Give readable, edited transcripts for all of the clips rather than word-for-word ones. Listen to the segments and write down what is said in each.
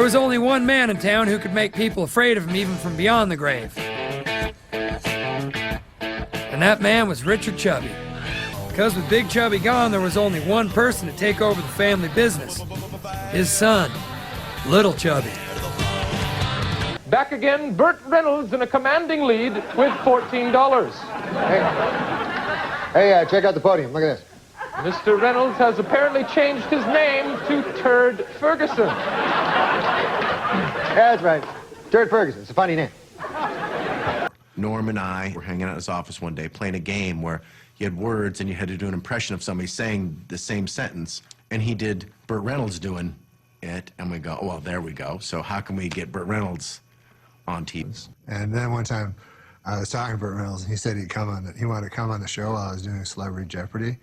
There was only one man in town who could make people afraid of him even from beyond the grave. And that man was Richard Chubby. Because with Big Chubby gone, there was only one person to take over the family business. His son, Little Chubby. Back again, Burt Reynolds in a commanding lead with $14. Hey, check out the podium. Look at this. Mr. Reynolds has apparently changed his name to Turd Ferguson. Yeah, that's right. Turd Ferguson. It's a funny name. Norm and I were hanging out in his office one day playing a game where you had words and you had to do an impression of somebody saying the same sentence. And he did Burt Reynolds doing it, and we go, oh, well, there we go. So how can we get Burt Reynolds on TV? And then one time I was talking to Burt Reynolds, and he said he wanted to come on the show while I was doing Celebrity Jeopardy,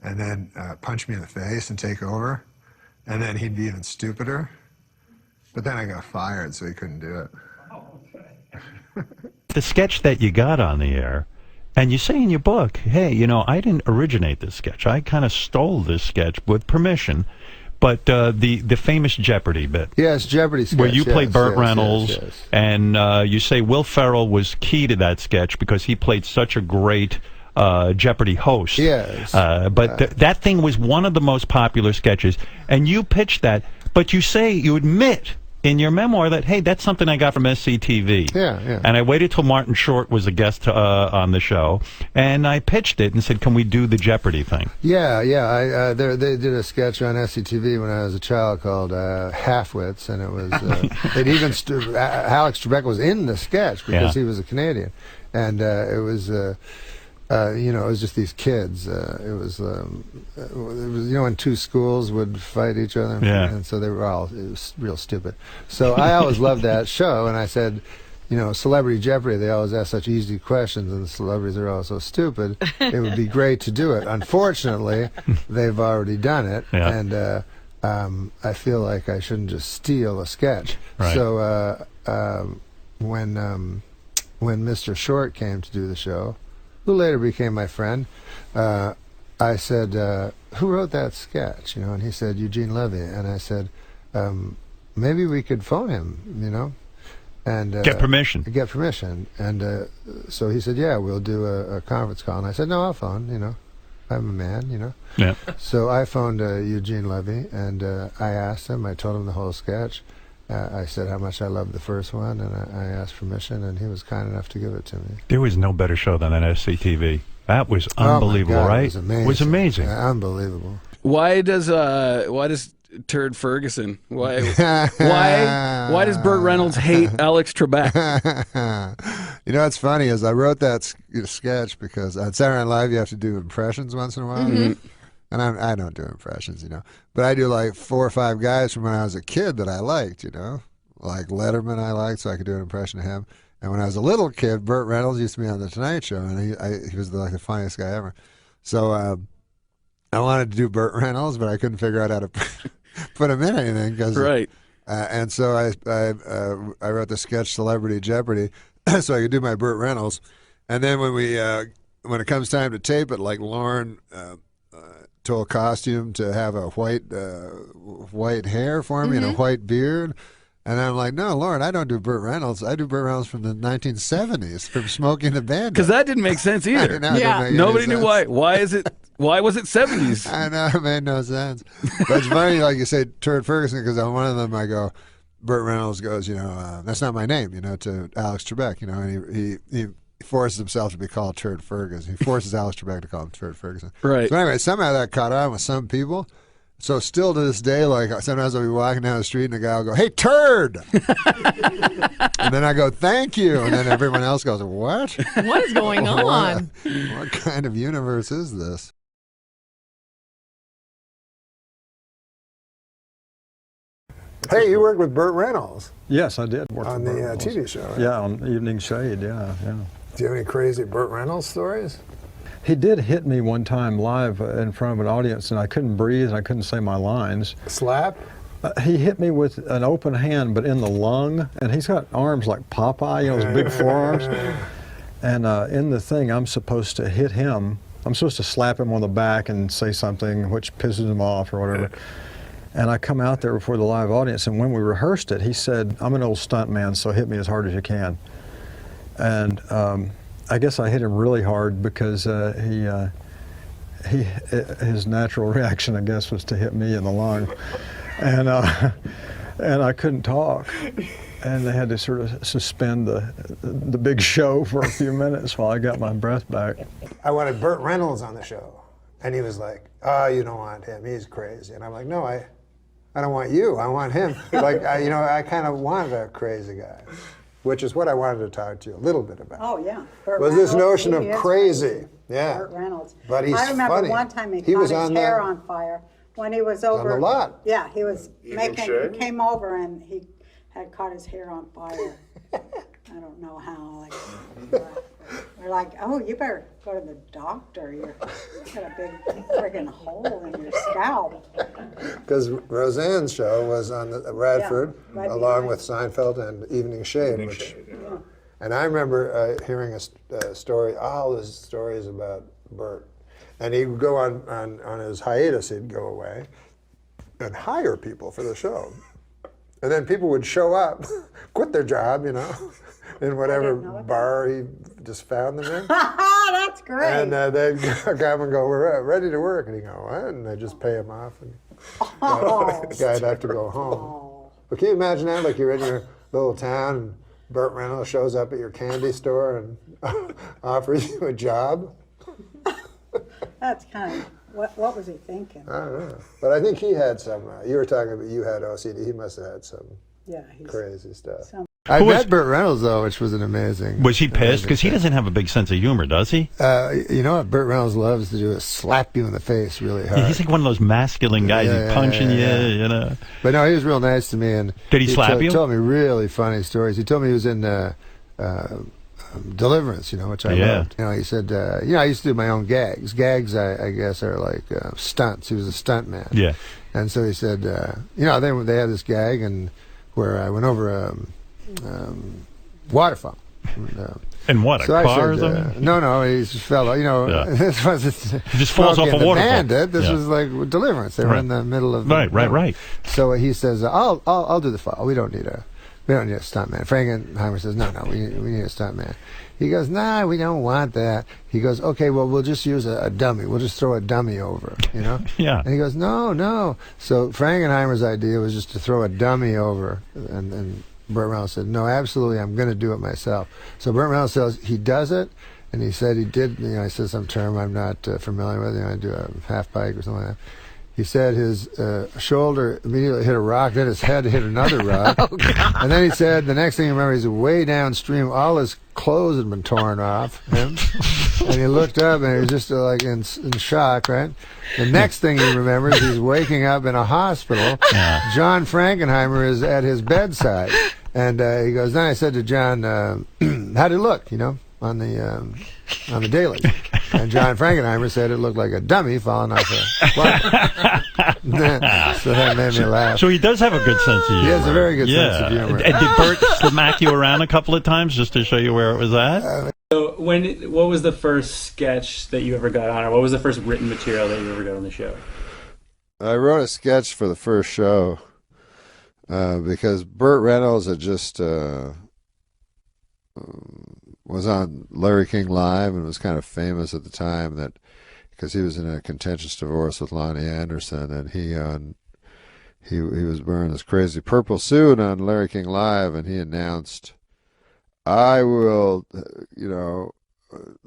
and then punch me in the face and take over, and then he'd be even stupider. But then I got fired, so he couldn't do it. The sketch that you got on the air, and you say in your book, hey, you know, I didn't originate this sketch. I kind of stole this sketch with permission. But the famous Jeopardy bit. Yes, Jeopardy sketch. Where you play Burt Reynolds, yes. And you say Will Ferrell was key to that sketch because he played such a great Jeopardy host. Yes. But that thing was one of the most popular sketches, and you pitched that. But you admit in your memoir that, hey, that's something I got from SCTV. Yeah. And I waited till Martin Short was a guest on the show, and I pitched it and said, can we do the Jeopardy thing? Yeah. They did a sketch on SCTV when I was a child called Halfwits, and it was it even Alex Trebek was in the sketch because he was a Canadian, and it was. It was just these kids. It was when two schools would fight each other, and so it was real stupid. So I always loved that show, and I said, Celebrity Jeopardy, they always ask such easy questions, and the celebrities are all so stupid. It would be great to do it. Unfortunately, they've already done it, and I feel like I shouldn't just steal a sketch. Right. So when Mr. Short came to do the show, who later became my friend, I said, who wrote that sketch? And he said, Eugene Levy. And I said, maybe we could phone him, and get permission. And so he said, yeah, we'll do a conference call. And I said, no, I'll phone, I'm a man, Yeah. So I phoned Eugene Levy, and I asked him, I told him the whole sketch. I said how much I loved the first one, and I asked permission, and he was kind enough to give it to me. There was no better show than that SCTV. That was unbelievable, God, right? It was amazing. Unbelievable. Why does Turd Ferguson? Why does Burt Reynolds hate Alex Trebek? What's funny is I wrote that sketch because on Saturday Night Live you have to do impressions once in a while. Mm-hmm. And I don't do impressions, But I do like 4 or 5 guys from when I was a kid that I liked, Like Letterman I liked, so I could do an impression of him. And when I was a little kid, Burt Reynolds used to be on The Tonight Show, and he was like the funniest guy ever. So I wanted to do Burt Reynolds, but I couldn't figure out how to put him in anything. Right. And so I wrote the sketch Celebrity Jeopardy so I could do my Burt Reynolds. And then when it comes time to tape it, like Lauren... told Costume to have a white hair for me and a white beard. And I'm like, no, Lauren, I don't do Burt Reynolds. I do Burt Reynolds from the 1970s, from Smoking the Bandit. Because that didn't make sense either. Nobody knew why. Why was it 70s? I know, it made no sense. But it's funny, like you say, Turd Ferguson, because on one of them I go, Burt Reynolds goes, that's not my name, to Alex Trebek, and he forces himself to be called Turd Ferguson. He forces Alex Trebek to call him Turd Ferguson. Right. So anyway, somehow that caught on with some people. So still to this day, like sometimes I'll be walking down the street and the guy will go, "Hey, Turd!" And then I go, "Thank you," and then everyone else goes, "What? What is going on? What kind of universe is this?" Hey, you worked with Burt Reynolds. Yes, I did work on with the Burt Reynolds. TV show. Right? Yeah, on Evening Shade. Yeah. Do you have any crazy Burt Reynolds stories? He did hit me one time live in front of an audience, and I couldn't breathe and I couldn't say my lines. Slap? He hit me with an open hand, but in the lung, and he's got arms like Popeye, those big forearms. And in the thing, I'm supposed to hit him. I'm supposed to slap him on the back and say something which pisses him off or whatever. And I come out there before the live audience, and when we rehearsed it, he said, "I'm an old stunt man, so hit me as hard as you can." And I guess I hit him really hard because his natural reaction, I guess, was to hit me in the lung, and I couldn't talk, and they had to sort of suspend the big show for a few minutes while I got my breath back. I wanted Burt Reynolds on the show, and he was like, "Oh, you don't want him. He's crazy." And I'm like, "No, I don't want you. I want him." Like, I kind of wanted a crazy guy, which is what I wanted to talk to you a little bit about. Oh, yeah. Burt Was Reynolds, this notion of he is crazy? Yeah. Burt Reynolds. But he's I remember funny. one time he was caught his on hair the, on fire when he was over. on the lot. Yeah, he was he came over and he had caught his hair on fire. I don't know how. We're like, "Oh, you better go to the doctor. You've got a big friggin' hole in your scalp." Because Roseanne's show was on the Radford, right along behind. with Seinfeld and Evening Shade. And I remember hearing a story, all his stories about Burt. And he would go on his hiatus, he'd go away and hire people for the show. And then people would show up, quit their job, in whatever bar he just found them in. That's great. And they'd come and go, "We're ready to work." And he'd go, "What?" And they'd just pay him off. And the guy'd have to go home. But can you imagine that? Like, you're in your little town and Burt Reynolds shows up at your candy store and offers you a job. That's kind of, what was he thinking? I don't know. But I think he had some, you were talking about you had OCD. He must have had some crazy stuff. I met Burt Reynolds, though, which was an amazing... Was he pissed? Because he doesn't have a big sense of humor, does he? You know what Burt Reynolds loves to do is slap you in the face really hard. Yeah, he's like one of those masculine guys. He's punching you. But no, he was real nice to me. And did he slap you? He told me really funny stories. He told me he was in Deliverance, which I loved. He said, I used to do my own gags. Gags, I guess, are like stunts. He was a stunt man. Yeah. And so he said, they had this gag and where I went over a waterfall. And what, a car or something? No, he just fell. This wasn't he just falls off a waterfall. Bandit. This was like Deliverance. They were in the middle of right. So he says, "I'll do the fall. We don't need a stuntman." Frankenheimer says, "No, we need a stuntman." He goes, "Nah, we don't want that." He goes, "Okay, well, we'll just use a dummy. We'll just throw a dummy over, Yeah. And he goes, "No." So Frankenheimer's idea was just to throw a dummy over, and Burt Reynolds said, "No, absolutely, I'm going to do it myself." So Burt Reynolds says he does it, and he said he did. He said some term I'm not familiar with. I do a half pike or something like that. He said his shoulder immediately hit a rock, then his head hit another rock. Oh, God. And then he said, the next thing you remember, he's way downstream. All his clothes had been torn off him. And he looked up, and he was just like in shock, right? The next thing he remembers, he's waking up in a hospital. Yeah. John Frankenheimer is at his bedside. And he goes, then I said to John, how'd it look, on the daily? And John Frankenheimer said it looked like a dummy falling off a water. So that made me laugh. So he does have a good sense of humor. He has a very good sense of humor. And did Burt smack you around a couple of times just to show you where it was at? So what was the first sketch that you ever got on, or what was the first written material that you ever got on the show? I wrote a sketch for the first show because Burt Reynolds had just was on Larry King Live and was kind of famous at the time that because he was in a contentious divorce with Lonnie Anderson, and he was wearing this crazy purple suit on Larry King Live, and he announced, "I will,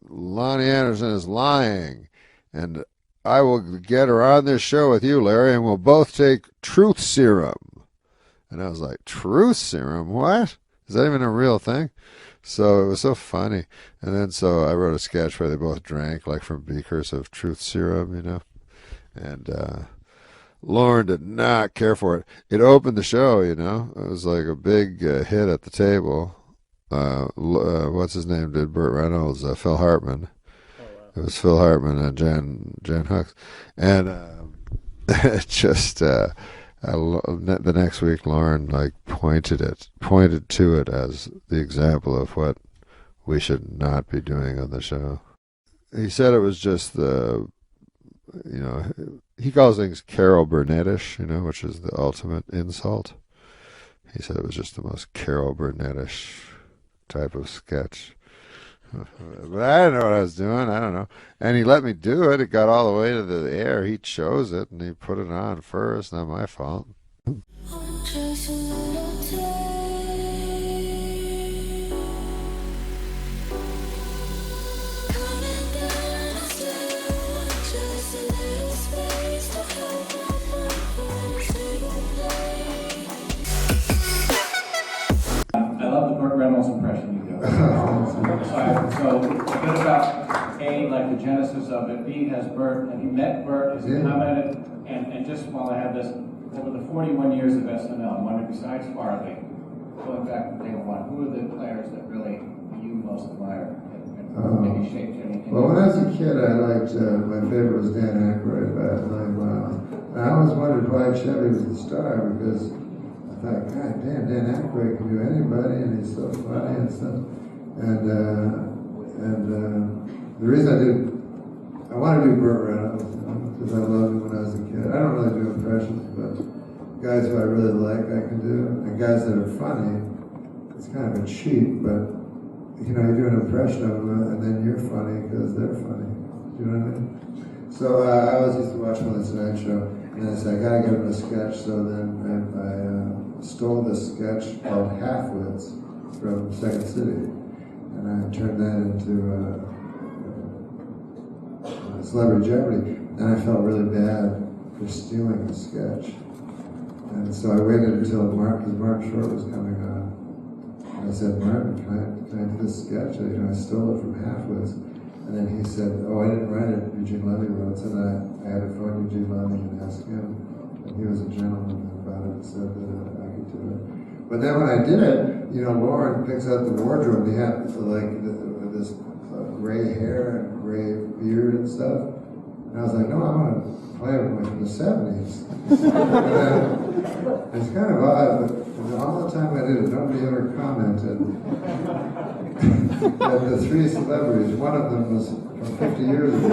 Lonnie Anderson is lying, and I will get her on this show with you, Larry, and we'll both take truth serum." And I was like, truth serum? What? Is that even a real thing? So it was so funny. And then so I wrote a sketch where they both drank like from beakers of truth serum, And Lauren did not care for it. It opened the show, It was like a big hit at the table. What's his name did Burt Reynolds? Phil Hartman. Oh, wow. It was Phil Hartman and Jan Hooks. And it just... the next week, Lauren pointed to it as the example of what we should not be doing on the show. He said it was just the you know, he calls things Carol Burnettish, you know, which is the ultimate insult. He said it was just the most Carol Burnettish type of sketch. But I didn't know what I was doing. I don't know. And he let me do it. It got all the way to the air. He chose it, and he put it on first. Not my fault. I love the Burt Reynolds impression you do. So a bit about A, like the genesis of it. B, has Burt, have you met Burt? Has he commented? And just while I have this, over the 41 years of SNL, I'm wondering, besides Farley, going back to day one, who are the players that really you most admire and maybe shaped anything? Well, when I was a kid, I liked, my favorite was Dan Aykroyd about 9 Miles. And I always wondered why Chevy was the star, because I thought, God damn, Dan Aykroyd can do anybody, and he's so funny and stuff. And the reason I wanted to do Burt Reynolds, because I loved him when I was a kid. I don't really do impressions, but guys who I really like, I can do. And guys that are funny, it's kind of a cheat, but you know, you do an impression of them, and then you're funny because they're funny. Do you know what I mean? So I always used to watch him on the Tonight Show, and then I said, I gotta get him a sketch. So then I stole this sketch called Half-Wits from Second City, and I turned that into Celebrity Jeopardy, and I felt really bad for stealing the sketch. And so I waited until Mark Short was coming on. And I said, Martin, can I do this sketch? You know, I stole it from Half-Wits. And then he said, oh, I didn't write it, Eugene Levy wrote it. And I had to phone Eugene Levy and ask him. And he was a gentleman about it and said that I could do it. But then when I did it, you know, Lauren picks out the wardrobe. He had this gray hair and gray beard and stuff. And I was like, no, I want to play it like from the 70s. It's kind of odd, but all the time I did it, nobody ever commented. But the 3 celebrities, one of them was from 50 years ago.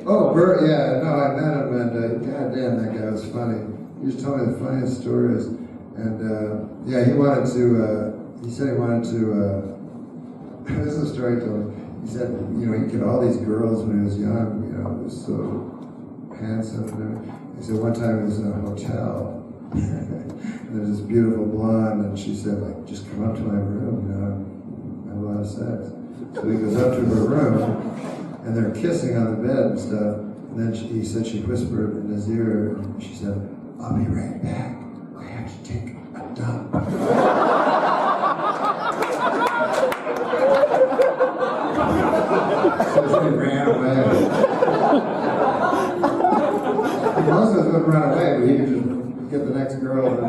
Oh, Burt, yeah, no, I met him, and goddamn, that guy was funny. He just told me the funniest stories. And yeah, he said he wanted to, this is a story he told me. He said, you know, he get all these girls when he was young, you know, he was so handsome and everything. He said one time he was in a hotel, and there's this beautiful blonde, and she said, like, just come up to my room, you know, and have a lot of sex. So he goes up to her room, and they're kissing on the bed and stuff, and then he said she whispered in his ear, and she said, I'll be right back. I have to take a dump. So she ran away. Most of us would run away, but he could just get the next girl and